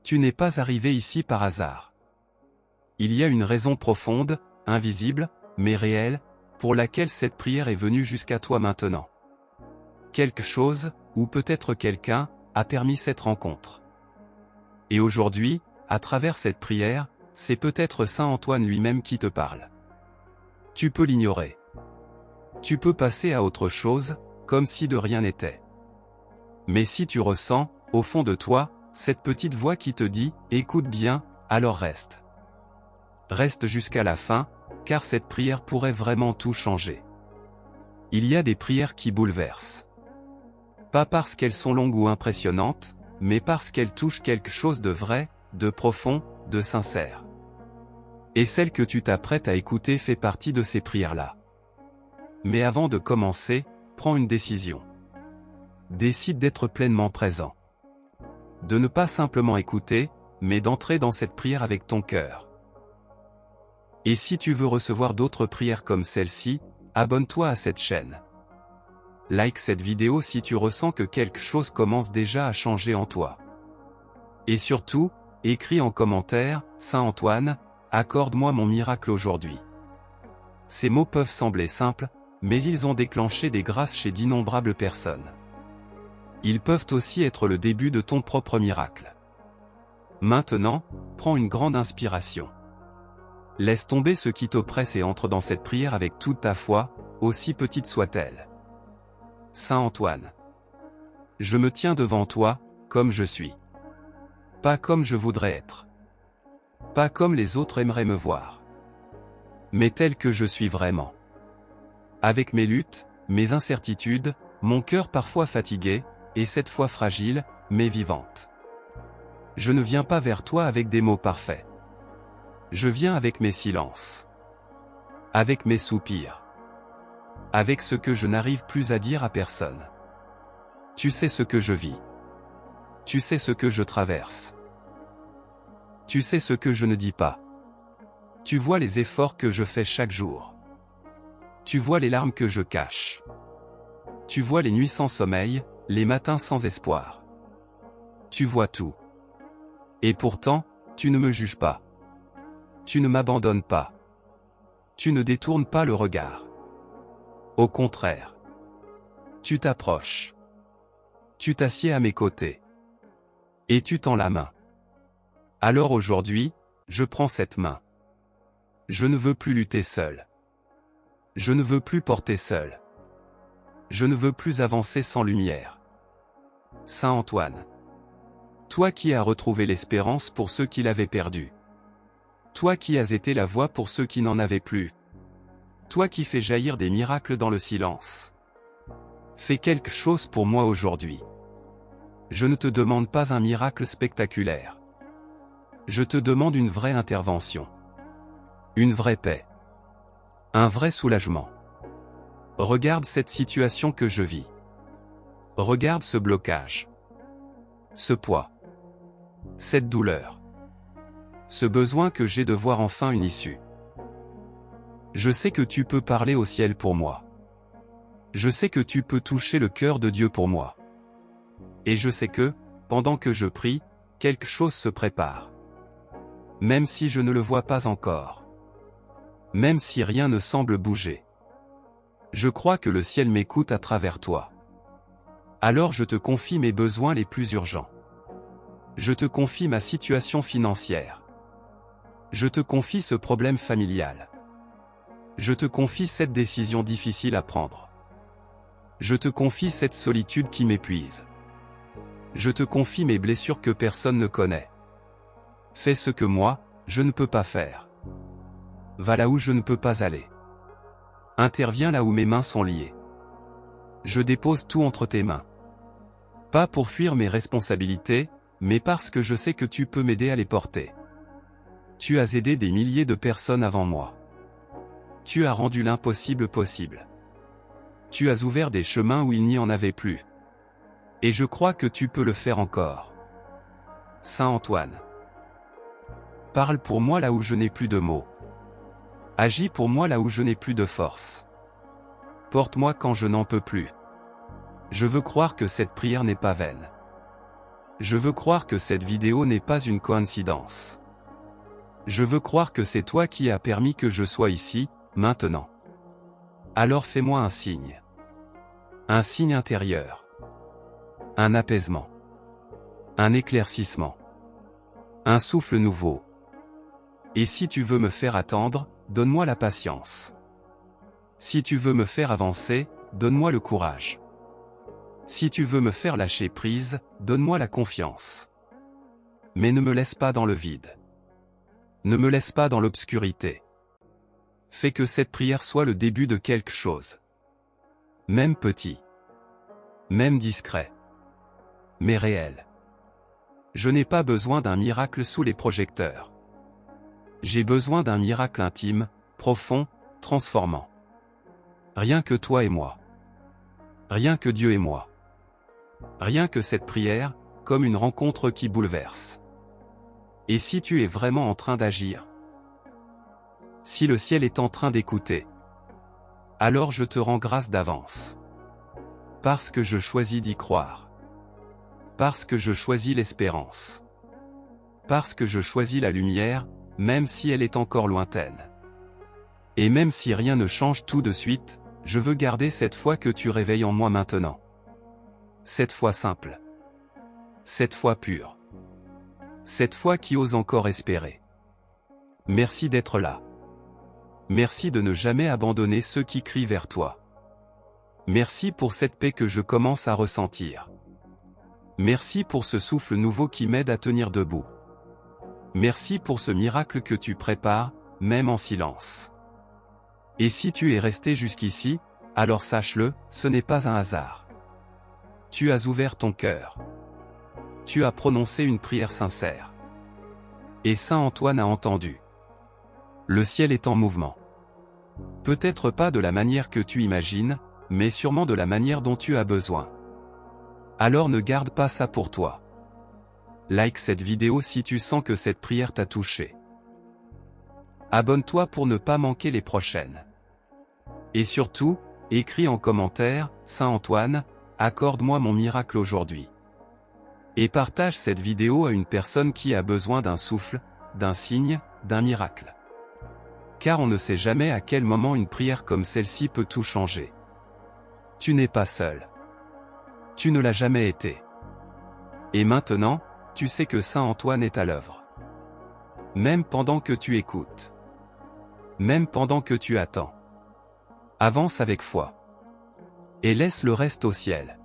Tu n'es pas arrivé ici par hasard. Il y a une raison profonde, invisible, mais réelle, pour laquelle cette prière est venue jusqu'à toi maintenant. Quelque chose, ou peut-être quelqu'un, a permis cette rencontre. Et aujourd'hui, à travers cette prière, c'est peut-être Saint Antoine lui-même qui te parle. Tu peux l'ignorer. Tu peux passer à autre chose, comme si de rien n'était. Mais si tu ressens, au fond de toi, cette petite voix qui te dit « Écoute bien », alors reste. Reste jusqu'à la fin, car cette prière pourrait vraiment tout changer. Il y a des prières qui bouleversent. Pas parce qu'elles sont longues ou impressionnantes, mais parce qu'elles touchent quelque chose de vrai, de profond, de sincère. Et celle que tu t'apprêtes à écouter fait partie de ces prières-là. Mais avant de commencer, prends une décision. Décide d'être pleinement présent. De ne pas simplement écouter, mais d'entrer dans cette prière avec ton cœur. Et si tu veux recevoir d'autres prières comme celle-ci, abonne-toi à cette chaîne. Like cette vidéo si tu ressens que quelque chose commence déjà à changer en toi. Et surtout, écris en commentaire, Saint Antoine, accorde-moi mon miracle aujourd'hui. Ces mots peuvent sembler simples, mais ils ont déclenché des grâces chez d'innombrables personnes. Ils peuvent aussi être le début de ton propre miracle. Maintenant, prends une grande inspiration. Laisse tomber ce qui t'oppresse et entre dans cette prière avec toute ta foi, aussi petite soit-elle. Saint Antoine. Je me tiens devant toi, comme je suis. Pas comme je voudrais être. Pas comme les autres aimeraient me voir. Mais tel que je suis vraiment. Avec mes luttes, mes incertitudes, mon cœur parfois fatigué, et cette foi fragile, mais vivante. Je ne viens pas vers toi avec des mots parfaits. Je viens avec mes silences. Avec mes soupirs. Avec ce que je n'arrive plus à dire à personne. Tu sais ce que je vis. Tu sais ce que je traverse. Tu sais ce que je ne dis pas. Tu vois les efforts que je fais chaque jour. Tu vois les larmes que je cache. Tu vois les nuits sans sommeil, les matins sans espoir. Tu vois tout. Et pourtant, tu ne me juges pas. Tu ne m'abandonnes pas. Tu ne détournes pas le regard. Au contraire. Tu t'approches. Tu t'assieds à mes côtés. Et tu tends la main. Alors aujourd'hui, je prends cette main. Je ne veux plus lutter seul. Je ne veux plus porter seul. Je ne veux plus avancer sans lumière. Saint Antoine. Toi qui as retrouvé l'espérance pour ceux qui l'avaient perdue. Toi qui as été la voix pour ceux qui n'en avaient plus. Toi qui fais jaillir des miracles dans le silence. Fais quelque chose pour moi aujourd'hui. Je ne te demande pas un miracle spectaculaire. Je te demande une vraie intervention. Une vraie paix. Un vrai soulagement. Regarde cette situation que je vis. Regarde ce blocage. Ce poids. Cette douleur. Ce besoin que j'ai de voir enfin une issue. Je sais que tu peux parler au ciel pour moi. Je sais que tu peux toucher le cœur de Dieu pour moi. Et je sais que, pendant que je prie, quelque chose se prépare. Même si je ne le vois pas encore. Même si rien ne semble bouger. Je crois que le ciel m'écoute à travers toi. Alors je te confie mes besoins les plus urgents. Je te confie ma situation financière. Je te confie ce problème familial. Je te confie cette décision difficile à prendre. Je te confie cette solitude qui m'épuise. Je te confie mes blessures que personne ne connaît. Fais ce que moi, je ne peux pas faire. Va là où je ne peux pas aller. Interviens là où mes mains sont liées. Je dépose tout entre tes mains. Pas pour fuir mes responsabilités, mais parce que je sais que tu peux m'aider à les porter. Tu as aidé des milliers de personnes avant moi. Tu as rendu l'impossible possible. Tu as ouvert des chemins où il n'y en avait plus. Et je crois que tu peux le faire encore. Saint Antoine. Parle pour moi là où je n'ai plus de mots. Agis pour moi là où je n'ai plus de force. Porte-moi quand je n'en peux plus. Je veux croire que cette prière n'est pas vaine. Je veux croire que cette vidéo n'est pas une coïncidence. Je veux croire que c'est toi qui as permis que je sois ici, maintenant. Alors fais-moi un signe. Un signe intérieur. Un apaisement. Un éclaircissement. Un souffle nouveau. Et si tu veux me faire attendre, donne-moi la patience. Si tu veux me faire avancer, donne-moi le courage. Si tu veux me faire lâcher prise, donne-moi la confiance. Mais ne me laisse pas dans le vide. Ne me laisse pas dans l'obscurité. Fais que cette prière soit le début de quelque chose. Même petit. Même discret. Mais réel. Je n'ai pas besoin d'un miracle sous les projecteurs. J'ai besoin d'un miracle intime, profond, transformant. Rien que toi et moi. Rien que Dieu et moi. Rien que cette prière, comme une rencontre qui bouleverse. Et si tu es vraiment en train d'agir? Si le ciel est en train d'écouter? Alors je te rends grâce d'avance. Parce que je choisis d'y croire. Parce que je choisis l'espérance. Parce que je choisis la lumière, même si elle est encore lointaine. Et même si rien ne change tout de suite, je veux garder cette foi que tu réveilles en moi maintenant. Cette foi simple. Cette foi pure. Cette foi qui ose encore espérer. Merci d'être là. Merci de ne jamais abandonner ceux qui crient vers toi. Merci pour cette paix que je commence à ressentir. Merci pour ce souffle nouveau qui m'aide à tenir debout. Merci pour ce miracle que tu prépares, même en silence. Et si tu es resté jusqu'ici, alors sache-le, ce n'est pas un hasard. Tu as ouvert ton cœur. Tu as prononcé une prière sincère. Et Saint Antoine a entendu. Le ciel est en mouvement. Peut-être pas de la manière que tu imagines, mais sûrement de la manière dont tu as besoin. Alors ne garde pas ça pour toi. Like cette vidéo si tu sens que cette prière t'a touché. Abonne-toi pour ne pas manquer les prochaines. Et surtout, écris en commentaire, Saint Antoine, accorde-moi mon miracle aujourd'hui. Et partage cette vidéo à une personne qui a besoin d'un souffle, d'un signe, d'un miracle. Car on ne sait jamais à quel moment une prière comme celle-ci peut tout changer. Tu n'es pas seul. Tu ne l'as jamais été. Et maintenant, tu sais que Saint Antoine est à l'œuvre. Même pendant que tu écoutes. Même pendant que tu attends. Avance avec foi. Et laisse le reste au ciel.